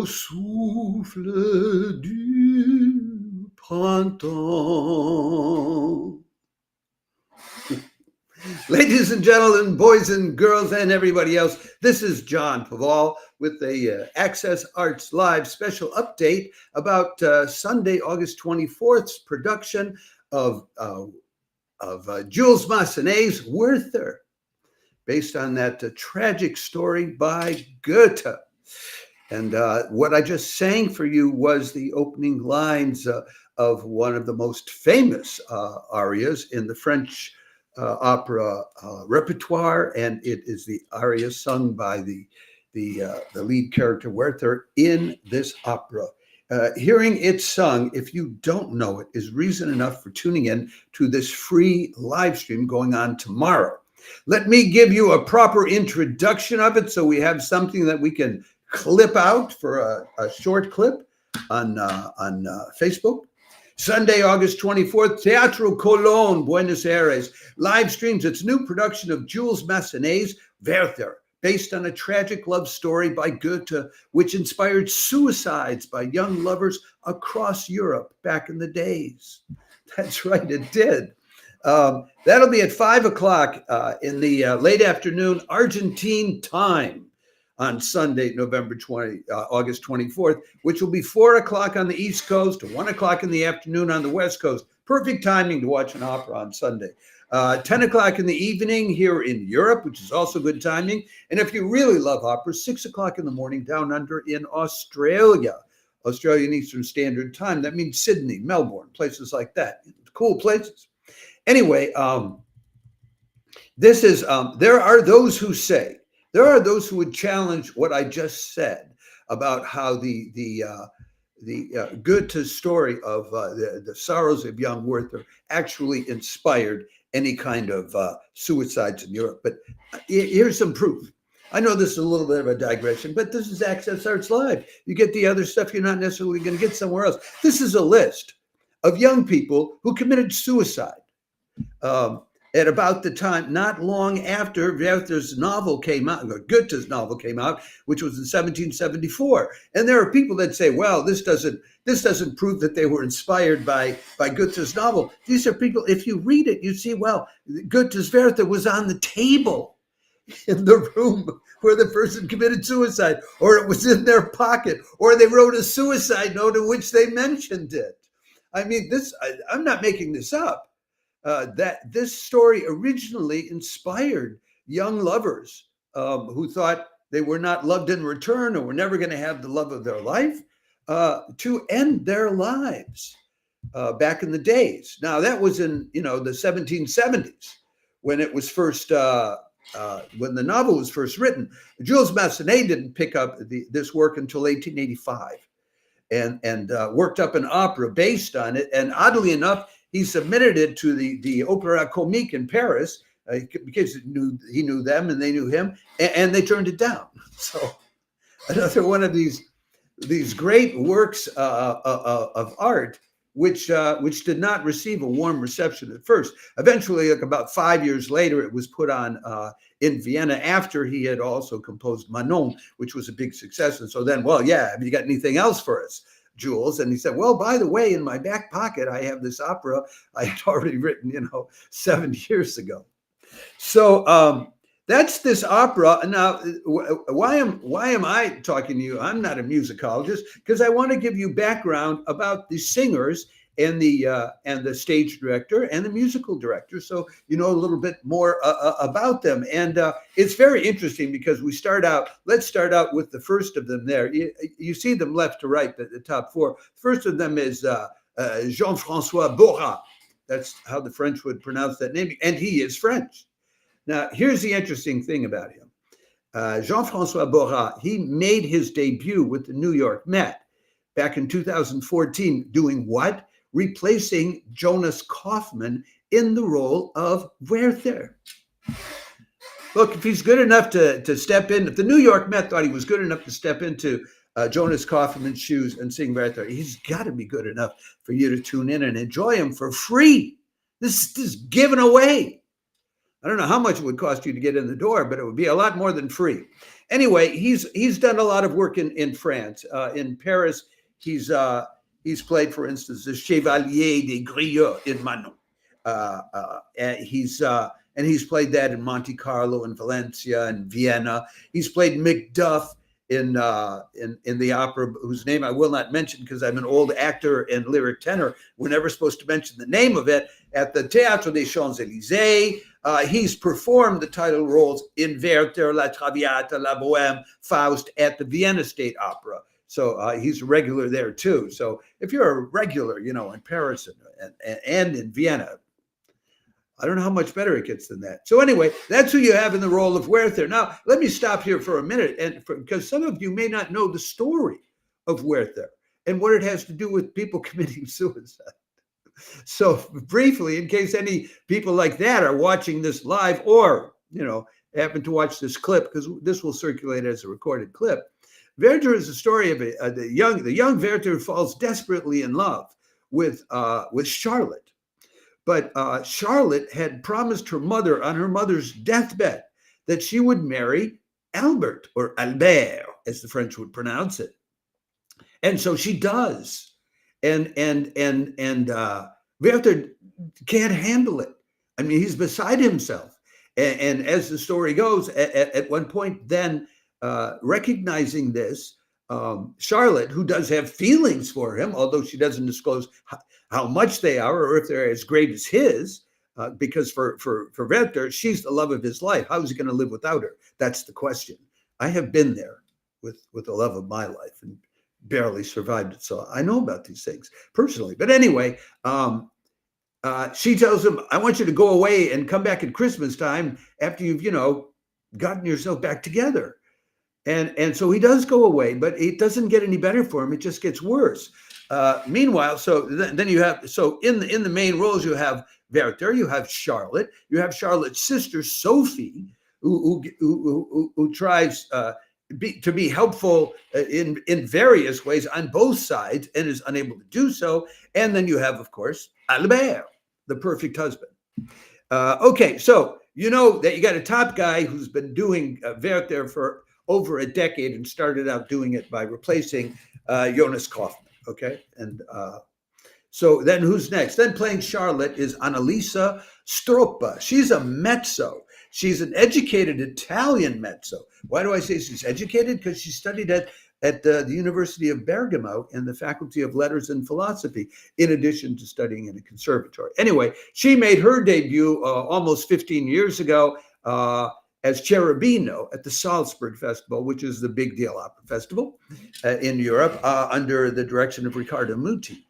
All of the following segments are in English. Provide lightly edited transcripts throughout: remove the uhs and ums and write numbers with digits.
au souffle du printemps. Ladies and gentlemen, boys and girls, and everybody else, this is John Paval with the Access Arts Live special update about Sunday, August 24th's production of Jules Massenet's Werther, based on that tragic story by Goethe. And what I just sang for you was the opening lines of one of the most famous arias in the French opera repertoire, and it is the aria sung by the lead character Werther in this opera. Hearing it sung, if you don't know it, is reason enough for tuning in to this free live stream going on tomorrow. Let me give you a proper introduction of it so we have something that we can clip out for a short clip on Facebook. Sunday, August 24th, Teatro Colón, Buenos Aires, live streams its new production of Jules Massenet's Werther, based on a tragic love story by Goethe, which inspired suicides by young lovers across Europe back in the days. That's right, it did. That'll be at 5 o'clock in the late afternoon Argentine time on Sunday, August 24th, which will be 4 o'clock on the East Coast, 1 o'clock in the afternoon on the West Coast. Perfect timing to watch an opera on Sunday. 10 o'clock in the evening here in Europe, which is also good timing. And if you really love opera, 6 o'clock in the morning down under in Australian Eastern Standard Time. That means Sydney, Melbourne, places like that. Cool places. Anyway, this is, there are those who would challenge what I just said about how the Goethe story of the sorrows of young Werther actually inspired any kind of suicides in Europe. But here's some proof. I know this is a little bit of a digression, but this is Access Arts Live. You get the other stuff you're not necessarily going to get somewhere else. This is a list of young people who committed suicide at about the time, not long after Werther's novel came out, or Goethe's novel came out, which was in 1774. And there are people that say, well, this doesn't prove that they were inspired by Goethe's novel. These are people, if you read it, you see, well, Goethe's Werther was on the table in the room where the person committed suicide, or it was in their pocket, or they wrote a suicide note in which they mentioned it. I mean, I'm not making this up. That this story originally inspired young lovers who thought they were not loved in return or were never going to have the love of their life to end their lives back in the days. Now, that was in the 1770s when it was first when the novel was first written. Jules Massenet didn't pick up this work until 1885 and worked up an opera based on it. And oddly enough, he submitted it to the Opéra Comique in Paris because he knew them and they knew him, and they turned it down. So another one of these great works of art, which did not receive a warm reception at first. Eventually, like about 5 years later, it was put on in Vienna after he had also composed Manon, which was a big success. And so then, well, yeah, have you got anything else for us, Jules? And he said, well, by the way, in my back pocket, I have this opera I had already written, 7 years ago. So that's this opera. Now, why am I talking to you? I'm not a musicologist, because I want to give you background about the singers and the stage director and the musical director, so you know a little bit more about them. And it's very interesting because let's start out with the first of them there. You see them left to right, the top four. First of them is Jean-Francois Borras. That's how the French would pronounce that name, and he is French. Now, here's the interesting thing about him. Jean-Francois Borras, he made his debut with the New York Met back in 2014, doing what? Replacing Jonas Kaufmann in the role of Werther. Look, if he's good enough to step in, if the New York Met thought he was good enough to step into Jonas Kaufmann's shoes and sing Werther, he's got to be good enough for you to tune in and enjoy him for free. This is given away. I don't know how much it would cost you to get in the door, but it would be a lot more than free. Anyway, he's done a lot of work in France. In Paris, he's played, for instance, the Chevalier des Griots in Manon. And he's played that in Monte Carlo and Valencia and Vienna. He's played Macduff in the opera, whose name I will not mention because I'm an old actor and lyric tenor. We're never supposed to mention the name of it. At the Teatro des Champs-Élysées, he's performed the title roles in Werther, La Traviata, La Bohème, Faust at the Vienna State Opera. So he's a regular there too. So if you're a regular, in Paris and in Vienna, I don't know how much better it gets than that. So anyway, that's who you have in the role of Werther. Now, let me stop here for a minute, because some of you may not know the story of Werther and what it has to do with people committing suicide. So briefly, in case any people like that are watching this live or, happen to watch this clip, because this will circulate as a recorded clip. Werther is a story of the young Werther falls desperately in love with Charlotte. But Charlotte had promised her mother on her mother's deathbed that she would marry Albert, or Albert, as the French would pronounce it. And so she does. And Werther can't handle it. I mean, he's beside himself. And as the story goes, at one point then, recognizing this, Charlotte, who does have feelings for him, although she doesn't disclose how much they are or if they're as great as his, because for Werther, she's the love of his life. How is he going to live without her? That's the question. I have been there with the love of my life and barely survived it. So I know about these things personally. But anyway, she tells him, I want you to go away and come back at Christmas time after you've, gotten yourself back together. And so he does go away, but it doesn't get any better for him. It just gets worse. Meanwhile, so then you have, so in the main roles, you have Werther, you have Charlotte's sister, Sophie, who tries to be helpful in various ways on both sides and is unable to do so. And then you have, of course, Albert, the perfect husband. Okay, so you know that you got a top guy who's been doing Werther for over a decade and started out doing it by replacing Jonas Kaufmann. Okay, and so then who's next? Then playing Charlotte is Annalisa Stroppa. She's a mezzo. She's an educated Italian mezzo. Why do I say she's educated? Because she studied at the University of Bergamo in the Faculty of Letters and Philosophy, in addition to studying in a conservatory. Anyway, she made her debut almost 15 years ago as Cherubino at the Salzburg Festival, which is the big deal opera festival in Europe, under the direction of Riccardo Muti.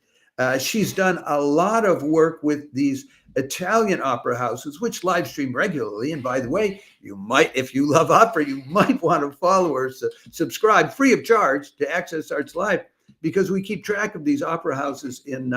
She's done a lot of work with these Italian opera houses, which live stream regularly. And by the way, you might, if you love opera, you might want to follow or subscribe free of charge to Access Arts Live, because we keep track of these opera houses in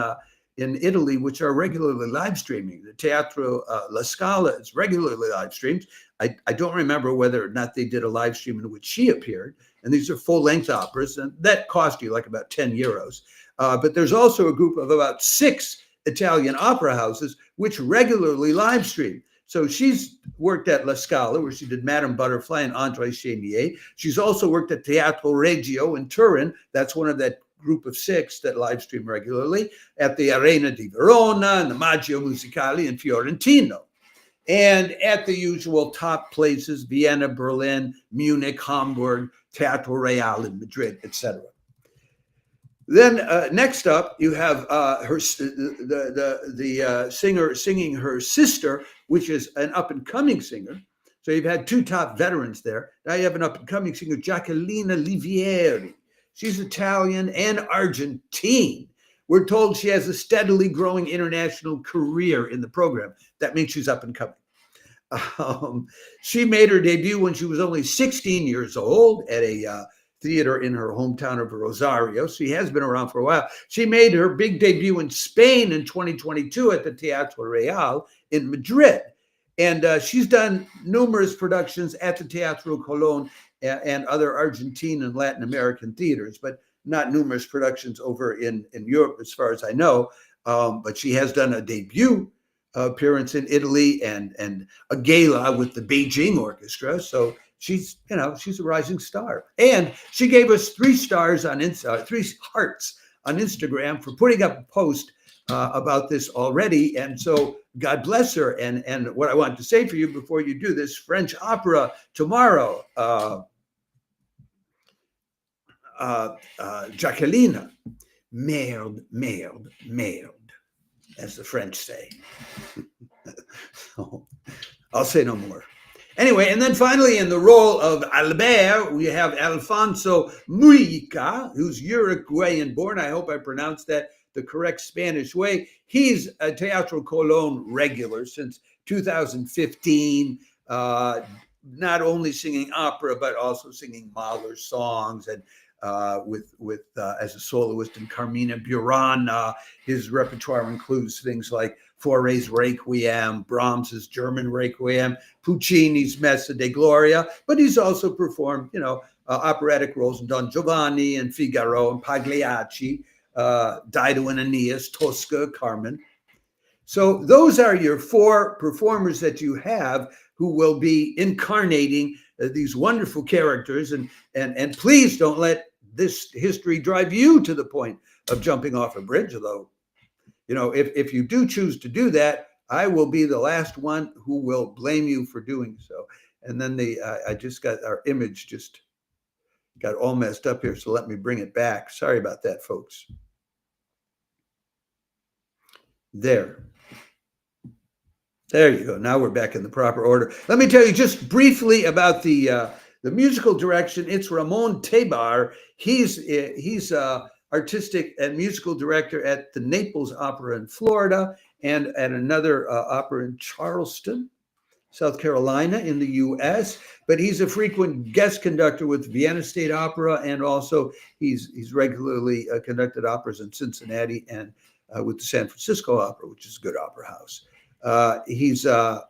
Italy, which are regularly live streaming. The Teatro La Scala is regularly live streamed. I don't remember whether or not they did a live stream in which she appeared. And these are full-length operas, and that cost you like about 10 euros. But there's also a group of about 6 Italian opera houses which regularly live stream. So she's worked at La Scala, where she did Madame Butterfly and André Chénier. She's also worked at Teatro Regio in Turin. That's one of that group of 6 that live stream regularly, at the Arena di Verona and the Maggio Musicale in Fiorentino. And at the usual top places, Vienna, Berlin, Munich, Hamburg, Teatro Real in Madrid, etc. Then next up, you have the singer singing her sister, which is an up-and-coming singer. So you've had 2 top veterans there. Now you have an up-and-coming singer, Jaquelina Livieri. She's Italian and Argentine. We're told she has a steadily growing international career in the program. That means she's up and coming. She made her debut when she was only 16 years old at a theater in her hometown of Rosario. She has been around for a while. She made her big debut in Spain in 2022 at the Teatro Real in Madrid. And she's done numerous productions at the Teatro Colón and other Argentine and Latin American theaters, but not numerous productions over in Europe, as far as I know. But she has done a debut appearance in Italy and a gala with the Beijing Orchestra. So she's a rising star. And she gave us 3 stars on 3 hearts on Instagram for putting up a post about this already. And so God bless her. And what I want to say for you before you do this, French opera tomorrow, Jaquelina, merde, merde, merde, as the French say. So, I'll say no more. Anyway, and then finally in the role of Albert, we have Alfonso Mujica, who's Uruguayan born. I hope I pronounced that the correct Spanish way. He's a Teatro Colón regular since 2015, not only singing opera, but also singing Mahler songs and with as a soloist in Carmina Burana. His repertoire includes things like Fauré's Requiem, Brahms's German Requiem, Puccini's Messa de Gloria, but he's also performed, operatic roles in Don Giovanni and Figaro and Pagliacci, Dido and Aeneas, Tosca, Carmen. So those are your 4 performers that you have who will be incarnating these wonderful characters. And please don't let this history drive you to the point of jumping off a bridge, although, if you do choose to do that, I will be the last one who will blame you for doing so. And then I just got our image just got all messed up here, so let me bring it back. Sorry about that, folks. There you go. Now we're back in the proper order. Let me tell you just briefly about the musical direction. It's Ramón Tebar. He's artistic and musical director at the Naples Opera in Florida and at another opera in Charleston, South Carolina in the U.S. But he's a frequent guest conductor with Vienna State Opera, and also he's regularly conducted operas in Cincinnati and with the San Francisco Opera, which is a good opera house. He's the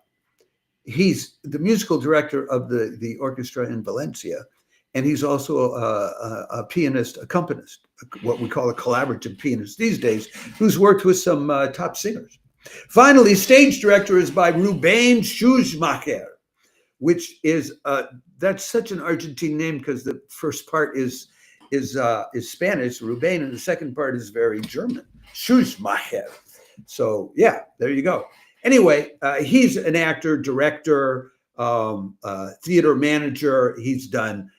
musical director of the orchestra in Valencia, and he's also a pianist, accompanist, what we call a collaborative pianist these days, who's worked with some top singers. Finally, stage director is by Rubén Szumacher, which is that's such an Argentine name because the first part is Spanish, Rubén, and the second part is very German, Szumacher. So yeah, there you go. Anyway, he's an actor, director, theater manager. He's done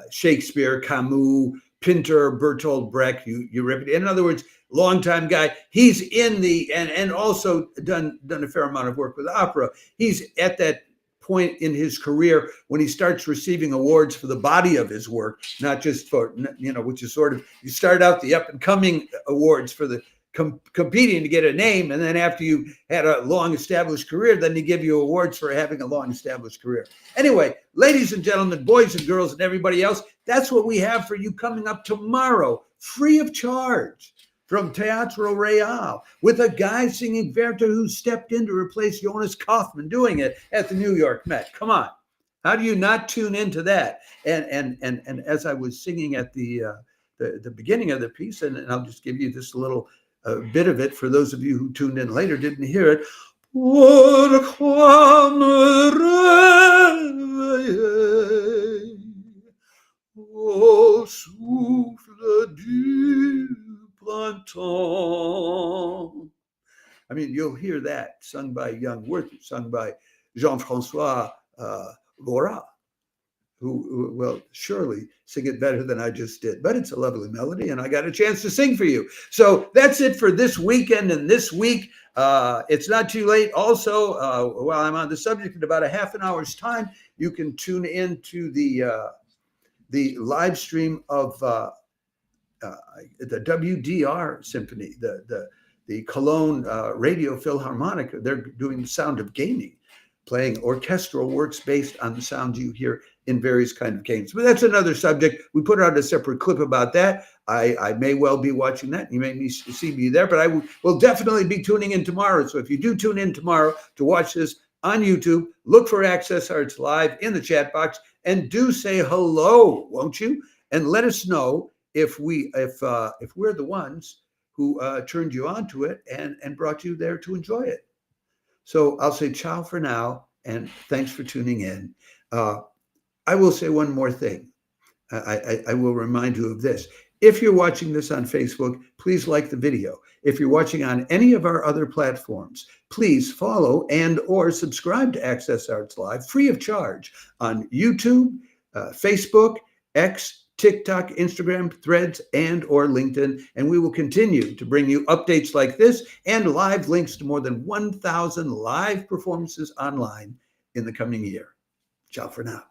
Shakespeare, Camus, Pinter, Bertolt Brecht, Euripides. In other words, longtime guy. He's in and also done a fair amount of work with opera. He's at that point in his career when he starts receiving awards for the body of his work, not just for, which is sort of, you start out the up and coming awards for the competing to get a name, and then after you had a long established career, then they give you awards for having a long established career. Anyway, ladies and gentlemen, boys and girls and everybody else, that's what we have for you coming up tomorrow, free of charge, from Teatro Real, with a guy singing Werther who stepped in to replace Jonas Kaufmann doing it at the New York Met. Come on, how do you not tune into that? And as I was singing at the beginning of the piece, and I'll just give you this little bit of it for those of you who tuned in later didn't hear it. Au souffle du printemps. I mean, you'll hear that sung by young Werther, sung by Jean-Francois Borras, who will surely sing it better than I just did. But it's a lovely melody, and I got a chance to sing for you. So that's it for this weekend and this week. It's not too late. Also, while I'm on the subject, in about a half an hour's time, you can tune in to the live stream of the WDR Symphony, the Colón Radio Philharmonic. They're doing the Sound of Gaming, playing orchestral works based on the sound you hear in various kinds of games. But that's another subject. We put out a separate clip about that. I may well be watching that. You may see me there, but I will definitely be tuning in tomorrow. So if you do tune in tomorrow to watch this on YouTube, look for Access Arts Live in the chat box and do say hello, won't you? And let us know if we're the ones who turned you on to it and brought you there to enjoy it. So I'll say ciao for now, and thanks for tuning in. I will say one more thing. I will remind you of this. If you're watching this on Facebook, please like the video. If you're watching on any of our other platforms, please follow and or subscribe to Access Arts Live free of charge on YouTube, Facebook, X, TikTok, Instagram, Threads, and or LinkedIn. And we will continue to bring you updates like this and live links to more than 1,000 live performances online in the coming year. Ciao for now.